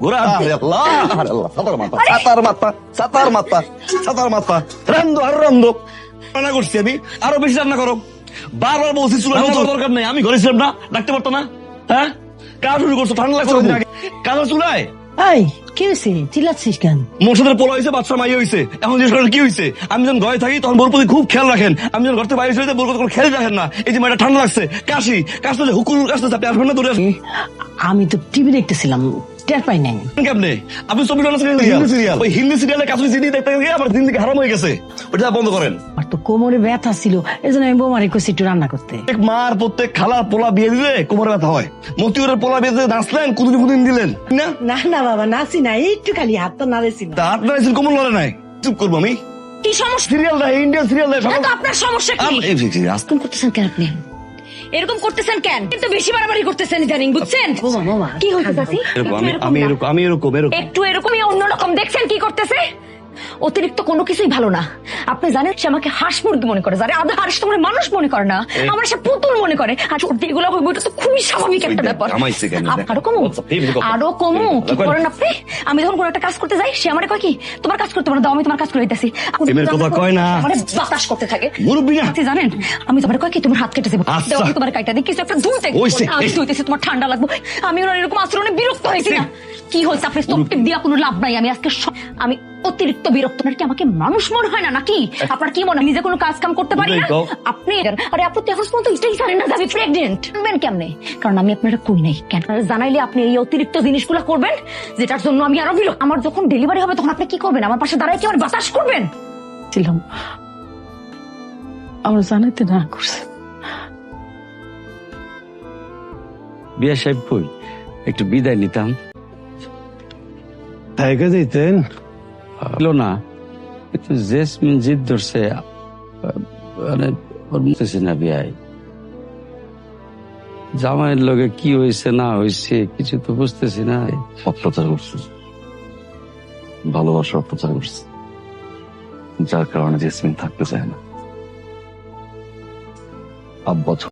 ঘোরা আরে আল্লাহ আরে আল্লাহ সাতার মাত্তা রান্দো আর রান্দো রান্না করছি আমি আরো বেশি রান্না করো বারবার বলছি চুলা দরকার নেই আমি ঘরে ছিলাম না ডাকতে পারতো না হ্যাঁ কাজ শুরু করছো ঠান্ডা লাগছে কাজ চুলায় এই কি হয়েছে চিল্লাচ্ছিস কেন? মোর্শেদের পোলা হয়েছে বাচ্চা মাই হয়েছে এখন জিজ্ঞেস করেন কি হয়েছে আমি যখন ঘরে থাকি তখন বোর প্রতি খুব খেয়াল রাখেন আমি যখন ঘর থেকে বাইরে হয়েছে বোর প্রতি কোনো খেয়াল রাখেন না এই যে মায়ের ঠান্ডা লাগছে কাশতে হুকুর কাশতে আপনি আসবেন না দূরে আসবেন আমি তো টিভি দেখতেছিলাম টের পাই নাই। কেমনে আপনি 24 ঘন্টা সিরিয়াল ওই হিন্দি সিরিয়ালে কাশি সিডি দেখতে গিয়ে আমার দিন থেকে হারাম হয়ে গেছে ওটা বন্ধ করেন। আর তো কোমরে ব্যথা ছিল এই জন্য আমি বৌমারে কইছি একটু রান্না করতে। মার প্রত্যেক খালার পোলা বিয়ে দিলে কোমরে ব্যথা হয় মতিউরের পোলা বিয়ে দিয়ে নাচলেন কুদিন দিলেন না না না বাবা নাচি না একটু খালি হাতটা নাড়েছি না। তা আপনার কোমর লড়ে নাই চুপ করবো আমি কি সমস্যা? সিরিয়াল নাই ইন্ডিয়ান সিরিয়াল নাই তো আপনার সমস্যা কি? এরকম করতেছেন কেন আপনি? এরকম করতেছেন কেন? কিন্তু বেশি বাড়াবাড়ি করতেছেন ইদানিং বুঝছেন? কি হইছে চাচি? আমি এরকম একটু এরকমই অন্যরকম দেখছেন কি করতেছে? অতিরিক্ত কোনো কিছুই ভালো না। আপনি জানেন সে আমাকে হাঁস মুরগি মনে করে জানে আধা হাঁস তোমার মানুষ মনে করে না আমার সে পুতুল মনে করে আর সর্দি এগুলো হইব এটা তো খুবই স্বাভাবিক একটা ব্যাপার। আরো কমু কি করেন আপনি? আমি যখন কোনো একটা কাজ করতে যাই সে আমারে কয় কি তোমার কাজ করতে পারো দাও আমি তোমার কাজ করে দিতেছি মানে বাতাস করতে থাকে জানেন আমি তোমার কয় কি তোমার হাত কেটে দেবো তোমার কাইটা দিই কিছু একটা ধুইতে ধুইতেছি তোমার ঠান্ডা লাগবো আমি ওনার এরকম আচরণে বিরক্ত হয়েছি না কি হয়েছে আপনি স্টপটিপ দিয়া কোনো লাভ নাই আমি আজকে আমি অতিরিক্ত বিরক্ত নাকি আমাকে মানুষ মনে হয় না নাকি আপনার কি মনে নিজে কোনো কাজ কাম করতে পারি না আপনি আরে আপনি তো এখন পর্যন্ত এটাই জানেন না যে আমি প্রেগনেন্ট শুনবেন কেমনে কারণ আমি আপনারা কই নাই কেন জানাইলে আপনি এই অতিরিক্ত জিনিসগুলো করবেন যেটার জন্য আমি আরো বিরক্ত আমার যখন ডেলিভারি হবে তখন আপনি কি করবেন আমার পাশে দাঁড়ায় কি আমার বাতাস করবেন ছিলাম আমার জানাইতে না করছে বিয়া সাহেব কই একটু বিদায় নিতাম টাইকা দিতেন হলো না কিন্তু জেসমিন জিদ ধরছে মানে ওর মুখতেছে না বিয়াই জামাইয়ের লগে কি হয়েছে না হয়েছে কিছু তো বুঝতেছি না অত্যাচার করছে ভালোবাসার অত্যাচার করছে যার কারণে জেসমিন থাকতে চায় না 8 বছর